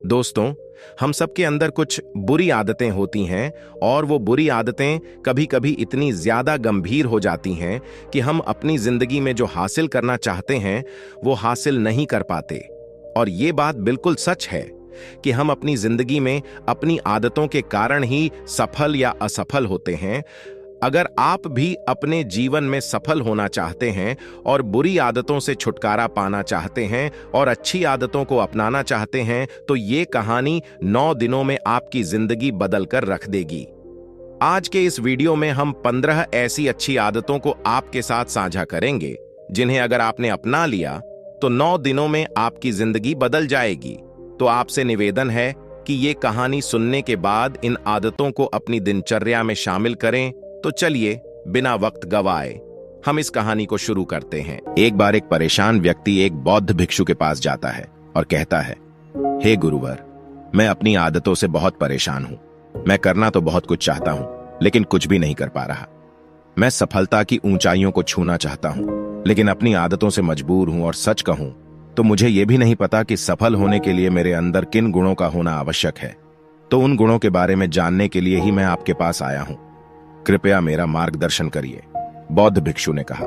दोस्तों, हम सबके अंदर कुछ बुरी आदतें होती हैं और वो बुरी आदतें कभी-कभी इतनी ज्यादा गंभीर हो जाती हैं कि हम अपनी जिंदगी में जो हासिल करना चाहते हैं वो हासिल नहीं कर पाते। और ये बात बिल्कुल सच है कि हम अपनी जिंदगी में अपनी आदतों के कारण ही सफल या असफल होते हैं। अगर आप भी अपने जीवन में सफल होना चाहते हैं और बुरी आदतों से छुटकारा पाना चाहते हैं और अच्छी आदतों को अपनाना चाहते हैं, तो ये कहानी 9 दिनों में आपकी जिंदगी बदल कर रख देगी। आज के इस वीडियो में हम 15 ऐसी अच्छी आदतों को आपके साथ साझा करेंगे जिन्हें अगर आपने अपना लिया तो 9 दिनों में आपकी जिंदगी बदल जाएगी। तो आपसे निवेदन है कि ये कहानी सुनने के बाद इन आदतों को अपनी दिनचर्या में शामिल करें। तो चलिए बिना वक्त गवाए हम इस कहानी को शुरू करते हैं। एक बार एक परेशान व्यक्ति एक बौद्ध भिक्षु के पास जाता है और कहता है, हे गुरुवर, मैं अपनी आदतों से बहुत परेशान हूं। मैं करना तो बहुत कुछ चाहता हूं, लेकिन कुछ भी नहीं कर पा रहा। मैं सफलता की ऊंचाइयों को छूना चाहता हूं, लेकिन अपनी आदतों से मजबूर हूं। और सच कहूं तो मुझे यह भी नहीं पता कि सफल होने के लिए मेरे अंदर किन गुणों का होना आवश्यक है। तो उन गुणों के बारे में जानने के लिए ही मैं आपके पास आया हूं। कृपया मेरा मार्गदर्शन करिए, बौद्ध भिक्षु ने कहा।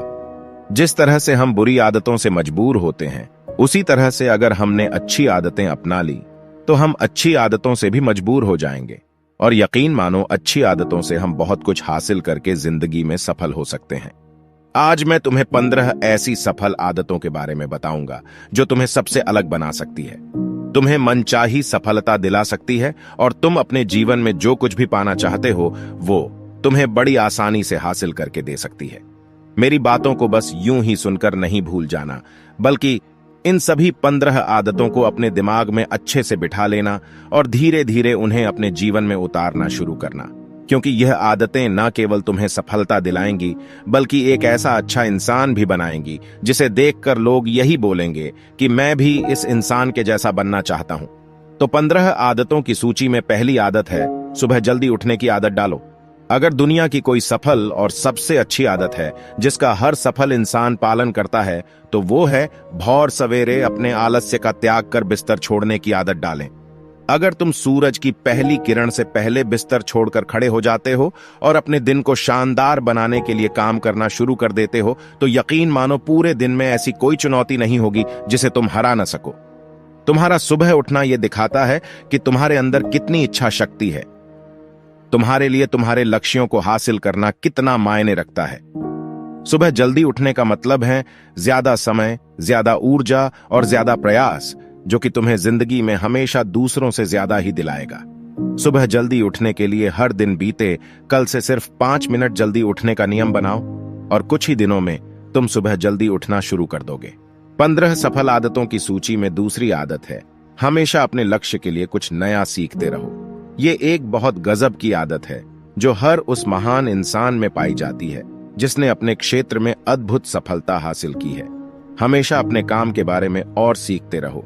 जिस तरह से हम बुरी आदतों से मजबूर होते हैं, उसी तरह से अगर हमने अच्छी आदतें अपना ली तो हम अच्छी आदतों से भी मजबूर हो जाएंगे। और यकीन मानो, अच्छी आदतों से हम बहुत कुछ हासिल करके जिंदगी में सफल हो सकते हैं। आज मैं तुम्हें 15 ऐसी सफल आदतों के बारे में बताऊंगा जो तुम्हें सबसे अलग बना सकती है, तुम्हें मनचाही सफलता दिला सकती है और तुम अपने जीवन में जो कुछ भी पाना चाहते हो वो तुम्हें बड़ी आसानी से हासिल करके दे सकती है। मेरी बातों को बस यूं ही सुनकर नहीं भूल जाना, बल्कि इन सभी 15 आदतों को अपने दिमाग में अच्छे से बिठा लेना और धीरे धीरे उन्हें अपने जीवन में उतारना शुरू करना। क्योंकि यह आदतें न केवल तुम्हें सफलता दिलाएंगी, बल्कि एक ऐसा अच्छा इंसान भी बनाएंगी जिसे देखकर लोग यही बोलेंगे कि मैं भी इस इंसान के जैसा बनना चाहता हूं। तो 15 आदतों की सूची में पहली आदत है, सुबह जल्दी उठने की आदत डालो। अगर दुनिया की कोई सफल और सबसे अच्छी आदत है जिसका हर सफल इंसान पालन करता है, तो वो है भोर सवेरे अपने आलस्य का त्याग कर बिस्तर छोड़ने की आदत डालें। अगर तुम सूरज की पहली किरण से पहले बिस्तर छोड़कर खड़े हो जाते हो और अपने दिन को शानदार बनाने के लिए काम करना शुरू कर देते हो, तो यकीन मानो पूरे दिन में ऐसी कोई चुनौती नहीं होगी जिसे तुम हरा न सको। तुम्हारा सुबह उठना यह दिखाता है कि तुम्हारे अंदर कितनी इच्छा शक्ति है, तुम्हारे लिए तुम्हारे लक्ष्यों को हासिल करना कितना मायने रखता है। सुबह जल्दी उठने का मतलब है ज्यादा समय, ज्यादा ऊर्जा और ज्यादा प्रयास, जो कि तुम्हें जिंदगी में हमेशा दूसरों से ज्यादा ही दिलाएगा। सुबह जल्दी उठने के लिए हर दिन बीते कल से सिर्फ 5 मिनट जल्दी उठने का नियम बनाओ और कुछ ही दिनों में तुम सुबह जल्दी उठना शुरू कर दोगे। 15 सफल आदतों की सूची में दूसरी आदत है, हमेशा अपने लक्ष्य के लिए कुछ नया सीखते रहो। ये एक बहुत गजब की आदत है जो हर उस महान इंसान में पाई जाती है जिसने अपने क्षेत्र में अद्भुत सफलता हासिल की है। हमेशा अपने काम के बारे में और सीखते रहो।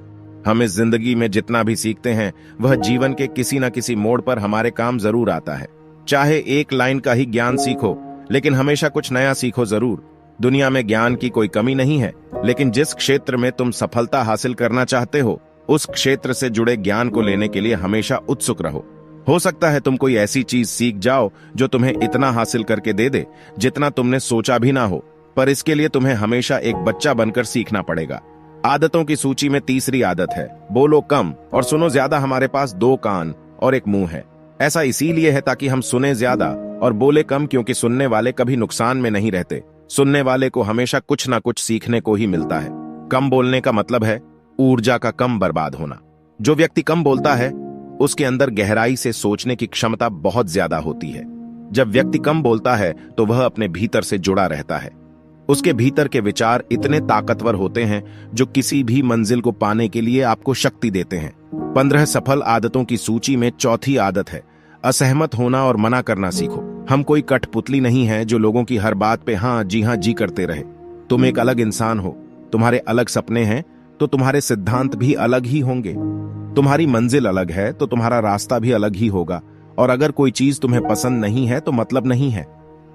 हम इस जिंदगी में जितना भी सीखते हैं वह जीवन के किसी न किसी मोड़ पर हमारे काम जरूर आता है। चाहे एक लाइन का ही ज्ञान सीखो, लेकिन हमेशा कुछ नया सीखो जरूर। दुनिया में ज्ञान की कोई कमी नहीं है, लेकिन जिस क्षेत्र में तुम सफलता हासिल करना चाहते हो उस क्षेत्र से जुड़े ज्ञान को लेने के लिए हमेशा उत्सुक रहो। हो सकता है तुम कोई ऐसी चीज सीख जाओ जो तुम्हें इतना हासिल करके दे दे जितना तुमने सोचा भी ना हो, पर इसके लिए तुम्हें हमेशा एक बच्चा बनकर सीखना पड़ेगा। आदतों की सूची में तीसरी आदत है, बोलो कम और सुनो ज्यादा। हमारे पास 2 कान और एक मुंह है। ऐसा इसीलिए है ताकि हम सुने ज्यादा और बोले कम, क्योंकि सुनने वाले कभी नुकसान में नहीं रहते। सुनने वाले को हमेशा कुछ ना कुछ सीखने को ही मिलता है। कम बोलने का मतलब है ऊर्जा का कम बर्बाद होना। जो व्यक्ति कम बोलता है उसके अंदर गहराई से सोचने की क्षमता बहुत ज्यादा होती है। जब व्यक्ति कम बोलता है तो वह अपने भीतर से जुड़ा रहता है। उसके भीतर के विचार इतने ताकतवर होते हैं जो किसी भी मंजिल को पाने के लिए आपको शक्ति देते हैं। 15 सफल आदतों की सूची में चौथी आदत है, असहमत होना और मना करना सीखो। हम कोई कठपुतली नहीं है जो लोगों की हर बात पे हाँ जी करते रहे। तुम एक अलग इंसान हो, तुम्हारे अलग सपने हैं तो तुम्हारे सिद्धांत भी अलग ही होंगे। तुम्हारी मंजिल अलग है तो तुम्हारा रास्ता भी अलग ही होगा। और अगर कोई चीज तुम्हें पसंद नहीं है तो मतलब नहीं है।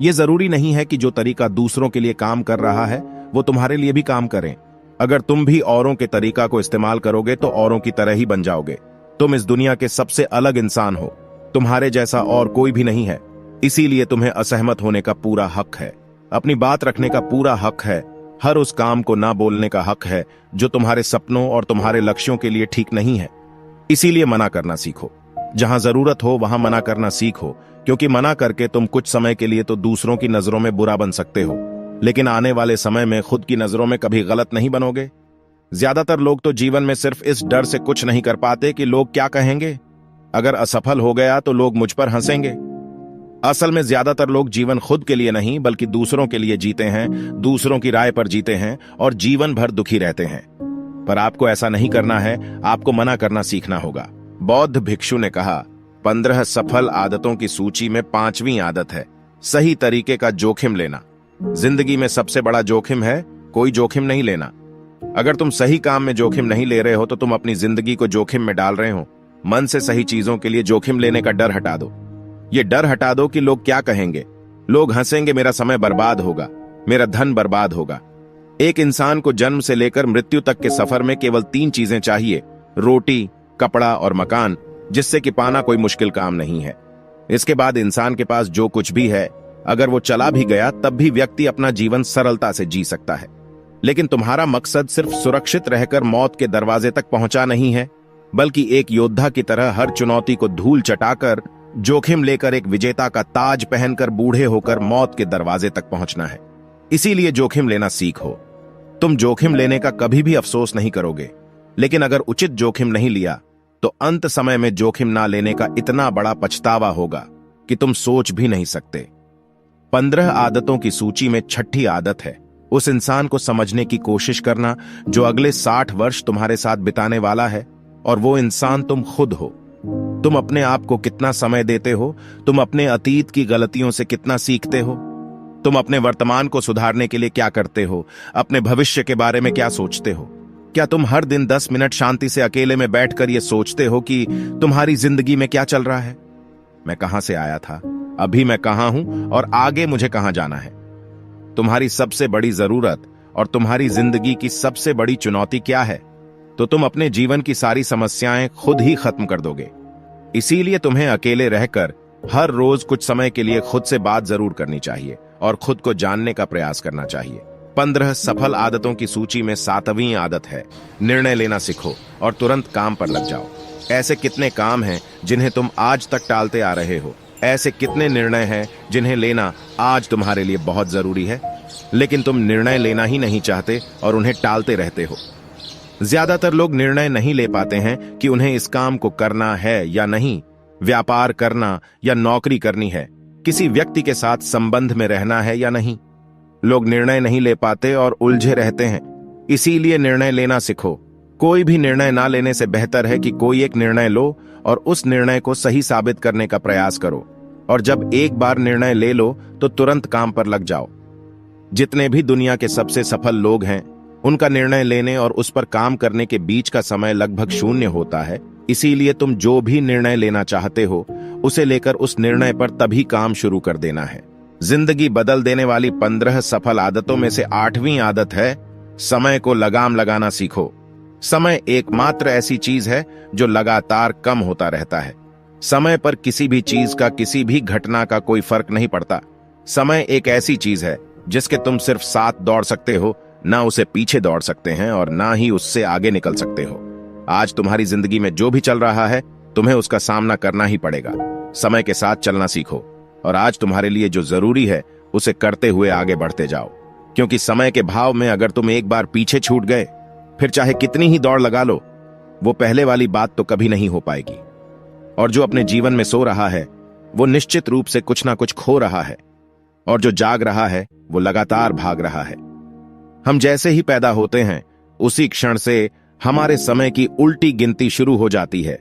ये जरूरी नहीं है कि जो तरीका दूसरों के लिए काम कर रहा है वो तुम्हारे लिए भी काम करें। अगर तुम भी औरों के तरीका को इस्तेमाल करोगे तो औरों की तरह ही बन जाओगे। तुम इस दुनिया के सबसे अलग इंसान हो। तुम्हारे जैसा और कोई भी नहीं है। इसीलिए तुम्हें असहमत होने का पूरा हक है, अपनी बात रखने का पूरा हक है, हर उस काम को ना बोलने का हक है जो तुम्हारे सपनों और तुम्हारे लक्ष्यों के लिए ठीक नहीं है। इसीलिए मना करना सीखो। जहां जरूरत हो वहां मना करना सीखो, क्योंकि मना करके तुम कुछ समय के लिए तो दूसरों की नजरों में बुरा बन सकते हो, लेकिन आने वाले समय में खुद की नजरों में कभी गलत नहीं बनोगे। ज्यादातर लोग तो जीवन में सिर्फ इस डर से कुछ नहीं कर पाते कि लोग क्या कहेंगे। अगर असफल हो गया तो लोग मुझ पर हंसेंगे। असल में ज्यादातर लोग जीवन खुद के लिए नहीं बल्कि दूसरों के लिए जीते हैं, दूसरों की राय पर जीते हैं और जीवन भर दुखी रहते हैं। पर आपको ऐसा नहीं करना है, आपको मना करना सीखना होगा। बौद्ध भिक्षु ने कहा, 15 सफल आदतों की सूची में 5वीं आदत है सही तरीके का जोखिम लेना। जिंदगी में सबसे बड़ा जोखिम है कोई जोखिम नहीं लेना। अगर तुम सही काम में जोखिम नहीं ले रहे हो तो तुम अपनी जिंदगी को जोखिम में डाल रहे हो। मन से सही चीजों के लिए जोखिम लेने का डर हटा दो। ये डर हटा दो कि लोग क्या कहेंगे। लोग हंसेंगे, मेरा समय बर्बाद होगा, मेरा धन बर्बाद होगा। एक इंसान को जन्म से लेकर मृत्यु तक के सफर में केवल 3 चीजें चाहिए, रोटी, कपड़ा और मकान, जिससे कि पाना कोई मुश्किल काम नहीं है। इसके बाद इंसान के पास जो कुछ भी है, अगर वो चला भी गया तब भी व्यक्ति अपना जीवन सरलता से जी सकता है। लेकिन तुम्हारा मकसद सिर्फ सुरक्षित रहकर मौत के दरवाजे तक पहुंचा नहीं है, बल्कि एक योद्धा की तरह हर चुनौती को धूल चटाकर, जोखिम लेकर, एक विजेता का ताज पहनकर बूढ़े होकर मौत के दरवाजे तक पहुंचना है। इसीलिए जोखिम लेना सीखो। तुम जोखिम लेने का कभी भी अफसोस नहीं करोगे, लेकिन अगर उचित जोखिम नहीं लिया तो अंत समय में जोखिम ना लेने का इतना बड़ा पछतावा होगा कि तुम सोच भी नहीं सकते। 15 आदतों की सूची में 6ठी आदत है उस इंसान को समझने की कोशिश करना जो अगले 60 वर्ष तुम्हारे साथ बिताने वाला है, और वो इंसान तुम खुद हो। तुम अपने आप को कितना समय देते हो, तुम अपने अतीत की गलतियों से कितना सीखते हो, तुम अपने वर्तमान को सुधारने के लिए क्या करते हो, अपने भविष्य के बारे में क्या सोचते हो। क्या तुम हर दिन 10 मिनट शांति से अकेले में बैठकर यह सोचते हो कि तुम्हारी जिंदगी में क्या चल रहा है? मैं कहां से आया था, अभी मैं कहां हूं और आगे मुझे कहां जाना है? तुम्हारी सबसे बड़ी जरूरत और तुम्हारी जिंदगी की सबसे बड़ी चुनौती क्या है? तो तुम अपने जीवन की सारी समस्याएं खुद ही खत्म कर दोगे। इसीलिए तुम्हें अकेले रहकर हर रोज कुछ समय के लिए खुद से बात जरूर करनी चाहिए और खुद को जानने का प्रयास करना चाहिए। 15 सफल आदतों की सूची में 7वीं आदत है निर्णय लेना सीखो और तुरंत काम पर लग जाओ। ऐसे कितने काम हैं जिन्हें तुम आज तक टालते आ रहे हो? ऐसे कितने निर्णय हैं जिन्हें लेना आज तुम्हारे लिए बहुत जरूरी है, लेकिन तुम निर्णय लेना ही नहीं चाहते और उन्हें टालते रहते हो। ज्यादातर लोग निर्णय नहीं ले पाते हैं कि उन्हें इस काम को करना है या नहीं, व्यापार करना या नौकरी करनी है, किसी व्यक्ति के साथ संबंध में रहना है या नहीं। लोग निर्णय नहीं ले पाते और उलझे रहते हैं। इसीलिए निर्णय लेना सीखो। कोई भी निर्णय ना लेने से बेहतर है कि कोई एक निर्णय लो और उस निर्णय को सही साबित करने का प्रयास करो, और जब एक बार निर्णय ले लो तो तुरंत काम पर लग जाओ। जितने भी दुनिया के सबसे सफल लोग हैं, उनका निर्णय लेने और उस पर काम करने के बीच का समय लगभग 0 होता है। इसीलिए तुम जो भी निर्णय लेना चाहते हो उसे लेकर उस निर्णय पर तभी काम शुरू कर देना है। जिंदगी बदल देने वाली 15 सफल आदतों में से 8वीं आदत है समय को लगाम लगाना सीखो। समय एकमात्र ऐसी चीज है जो लगातार कम होता रहता है। समय पर किसी भी चीज का, किसी भी घटना का कोई फर्क नहीं पड़ता। समय एक ऐसी चीज है जिसके तुम सिर्फ साथ दौड़ सकते हो, ना उसे पीछे दौड़ सकते हैं और ना ही उससे आगे निकल सकते हो। आज तुम्हारी जिंदगी में जो भी चल रहा है तुम्हें उसका सामना करना ही पड़ेगा। समय के साथ चलना सीखो और आज तुम्हारे लिए जो जरूरी है उसे करते हुए आगे बढ़ते जाओ, क्योंकि समय के भाव में अगर तुम एक बार पीछे छूट गए फिर चाहे कितनी ही दौड़ लगा लो, वो पहले वाली बात तो कभी नहीं हो पाएगी। और जो अपने जीवन में सो रहा है वो निश्चित रूप से कुछ ना कुछ खो रहा है, और जो जाग रहा है वो लगातार भाग रहा है। हम जैसे ही पैदा होते हैं उसी क्षण से हमारे समय की उल्टी गिनती शुरू हो जाती है।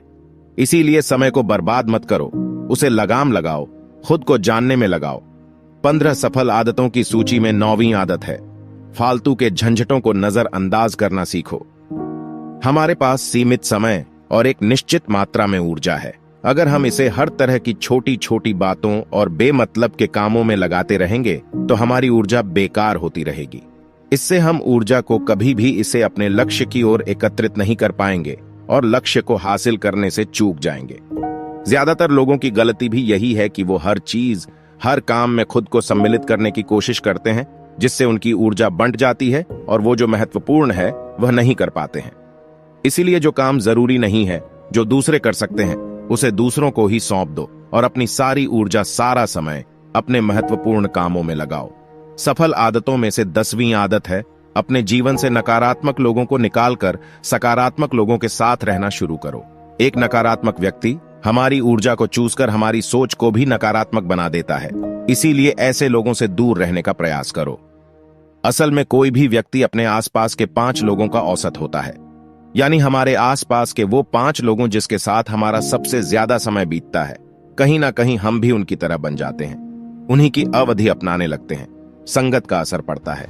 इसीलिए समय को बर्बाद मत करो, उसे लगाम लगाओ, खुद को जानने में लगाओ। 15 सफल आदतों की सूची में 9वीं आदत है फालतू के झंझटों को नजरअंदाज करना सीखो। हमारे पास सीमित समय और एक निश्चित मात्रा में ऊर्जा है। अगर हम इसे हर तरह की छोटी छोटी बातों और बेमतलब के कामों में लगाते रहेंगे तो हमारी ऊर्जा बेकार होती रहेगी। इससे हम ऊर्जा को कभी भी इसे अपने लक्ष्य की ओर एकत्रित नहीं कर पाएंगे और लक्ष्य को हासिल करने से चूक जाएंगे। ज्यादातर लोगों की गलती भी यही है कि वो हर चीज, हर काम में खुद को सम्मिलित करने की कोशिश करते हैं, जिससे उनकी ऊर्जा बंट जाती है और वो जो महत्वपूर्ण है वह नहीं कर पाते हैं। इसीलिए जो काम जरूरी नहीं है, जो दूसरे कर सकते हैं, उसे दूसरों को ही सौंप दो और अपनी सारी ऊर्जा, सारा समय अपने महत्वपूर्ण कामों में लगाओ। सफल आदतों में से 10वीं आदत है, अपने जीवन से नकारात्मक लोगों को निकालकर सकारात्मक लोगों के साथ रहना शुरू करो। एक नकारात्मक व्यक्ति हमारी ऊर्जा को चूसकर हमारी सोच को भी नकारात्मक बना देता है। इसीलिए ऐसे लोगों से दूर रहने का प्रयास करो। असल में कोई भी व्यक्ति अपने आसपास के 5 लोगों का औसत होता है, यानी हमारे आसपास के वो 5 लोगों जिसके साथ हमारा सबसे ज्यादा समय बीतता है। कहीं ना कहीं हम भी उनकी तरह बन जाते हैं, उन्हीं की अवधि अपनाने लगते हैं। संगत का असर पड़ता है।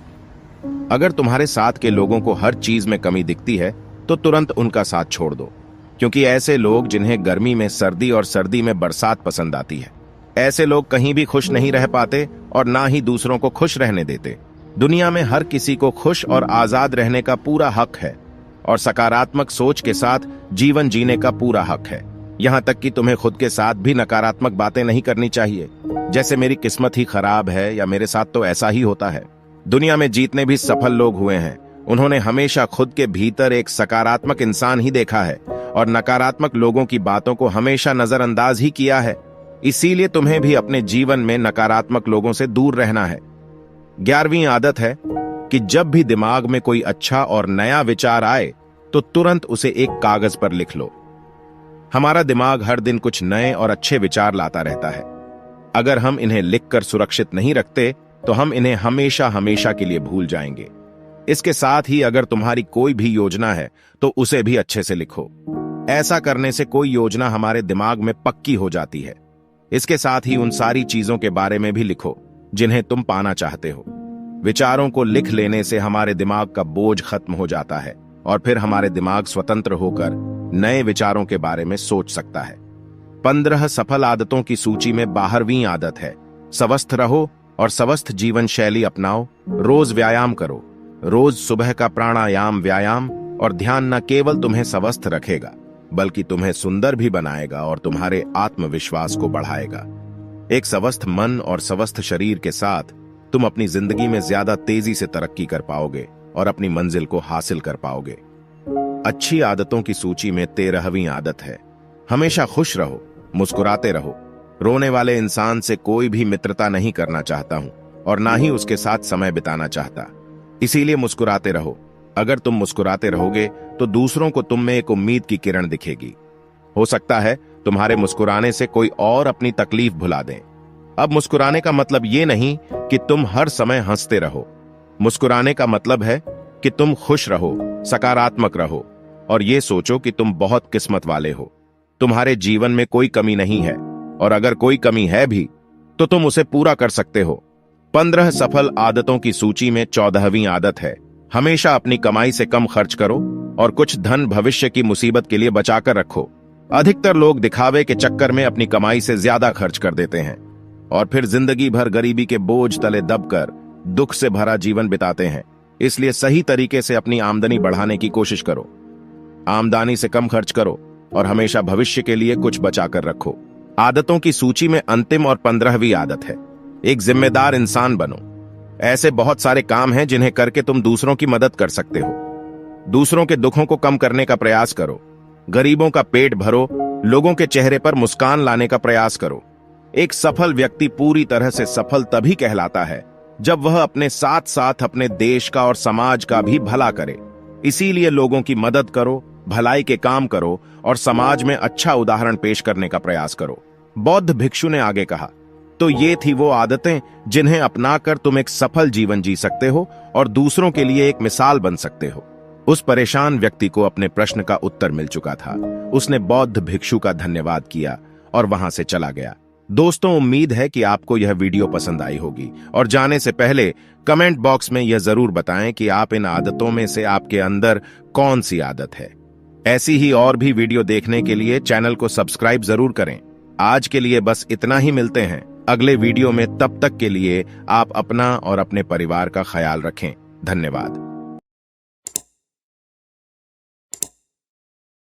अगर तुम्हारे साथ के लोगों को हर चीज में कमी दिखती है तो तुरंत उनका साथ छोड़ दो, क्योंकि ऐसे लोग जिन्हें गर्मी में सर्दी और सर्दी में बरसात पसंद आती है, ऐसे लोग कहीं भी खुश नहीं रह पाते और ना ही दूसरों को खुश रहने देते। दुनिया में हर किसी को खुश और आजाद रहने का पूरा हक है और सकारात्मक सोच के साथ जीवन जीने का पूरा हक है। यहां तक कि तुम्हें खुद के साथ भी नकारात्मक बातें नहीं करनी चाहिए, जैसे मेरी किस्मत ही खराब है या मेरे साथ तो ऐसा ही होता है। दुनिया में जितने भी सफल लोग हुए हैं, उन्होंने हमेशा खुद के भीतर एक सकारात्मक इंसान ही देखा है और नकारात्मक लोगों की बातों को हमेशा नजरअंदाज ही किया है। इसीलिए तुम्हें भी अपने जीवन में नकारात्मक लोगों से दूर रहना है। 11वीं आदत है कि जब भी दिमाग में कोई अच्छा और नया विचार आए तो तुरंत उसे एक कागज पर लिख लो। हमारा दिमाग हर दिन कुछ नए और अच्छे विचार लाता रहता है। अगर हम इन्हें लिखकर सुरक्षित नहीं रखते तो हम इन्हें हमेशा हमेशा के लिए भूल जाएंगे। इसके साथ ही अगर तुम्हारी कोई भी योजना है तो उसे भी अच्छे से लिखो। ऐसा करने से कोई योजना हमारे दिमाग में पक्की हो जाती है। इसके साथ ही उन सारी चीजों के बारे में भी लिखो जिन्हें तुम पाना चाहते हो। विचारों को लिख लेने से हमारे दिमाग का बोझ खत्म हो जाता है और फिर हमारे दिमाग स्वतंत्र होकर नए विचारों के बारे में सोच सकता है। 15 सफल आदतों की सूची में 12वीं आदत है, स्वस्थ रहो और स्वस्थ जीवन शैली अपनाओ। रोज व्यायाम करो। रोज सुबह का प्राणायाम, व्यायाम और ध्यान न केवल तुम्हें स्वस्थ रखेगा बल्कि तुम्हें सुंदर भी बनाएगा और तुम्हारे आत्मविश्वास को बढ़ाएगा। एक स्वस्थ मन और स्वस्थ शरीर के साथ तुम अपनी जिंदगी में ज्यादा तेजी से तरक्की कर पाओगे और अपनी मंजिल को हासिल कर पाओगे। अच्छी आदतों की सूची में 13वीं आदत है, हमेशा खुश रहो, मुस्कुराते रहो। रोने वाले इंसान से कोई भी मित्रता नहीं करना चाहता हूं और ना ही उसके साथ समय बिताना चाहता। इसीलिए मुस्कुराते रहो। अगर तुम मुस्कुराते रहोगे तो दूसरों को तुम में एक उम्मीद की किरण दिखेगी। हो सकता है तुम्हारे मुस्कुराने से कोई और अपनी तकलीफ भुला दे। अब मुस्कुराने का मतलब ये नहीं कि तुम हर समय हंसते रहो। मुस्कुराने का मतलब है कि तुम खुश रहो, सकारात्मक रहो और ये सोचो कि तुम बहुत किस्मत वाले हो। तुम्हारे जीवन में कोई कमी नहीं है और अगर कोई कमी है भी तो तुम उसे पूरा कर सकते हो। 15 सफल आदतों की सूची में 14वीं आदत है, हमेशा अपनी कमाई से कम खर्च करो और कुछ धन भविष्य की मुसीबत के लिए बचाकर रखो। अधिकतर लोग दिखावे के चक्कर में अपनी कमाई से ज्यादा खर्च कर देते हैं और फिर जिंदगी भर गरीबी के बोझ तले दबकर दुख से भरा जीवन बिताते हैं। इसलिए सही तरीके से अपनी आमदनी बढ़ाने की कोशिश करो। आमदनी से कम खर्च करो और हमेशा भविष्य के लिए कुछ बचाकर रखो। आदतों की सूची में अंतिम और 15वीं आदत है, एक जिम्मेदार इंसान बनो। ऐसे बहुत सारे काम हैं जिन्हें करके तुम दूसरों की मदद कर सकते हो। दूसरों के दुखों को कम करने का प्रयास करो, गरीबों का पेट भरो, लोगों के चेहरे पर मुस्कान लाने का प्रयास करो। एक सफल व्यक्ति पूरी तरह से सफल तभी कहलाता है जब वह अपने साथ साथ अपने देश का और समाज का भी भला करे। इसीलिए लोगों की मदद करो, भलाई के काम करो और समाज में अच्छा उदाहरण पेश करने का प्रयास करो। बौद्ध भिक्षु ने आगे कहा, तो ये थी वो आदतें जिन्हें अपनाकर तुम एक सफल जीवन जी सकते हो और दूसरों के लिए एक मिसाल बन सकते हो। उस परेशान व्यक्ति को अपने प्रश्न का उत्तर मिल चुका था। उसने बौद्ध भिक्षु का धन्यवाद किया और वहां से चला गया। दोस्तों, उम्मीद है कि आपको यह वीडियो पसंद आई होगी और जाने से पहले कमेंट बॉक्स में यह जरूर बताएं कि आप इन आदतों में से आपके अंदर कौन सी आदत है। ऐसी ही और भी वीडियो देखने के लिए चैनल को सब्सक्राइब जरूर करें। आज के लिए बस इतना ही, मिलते हैं अगले वीडियो में। तब तक के लिए आप अपना और अपने परिवार का ख्याल रखें। धन्यवाद।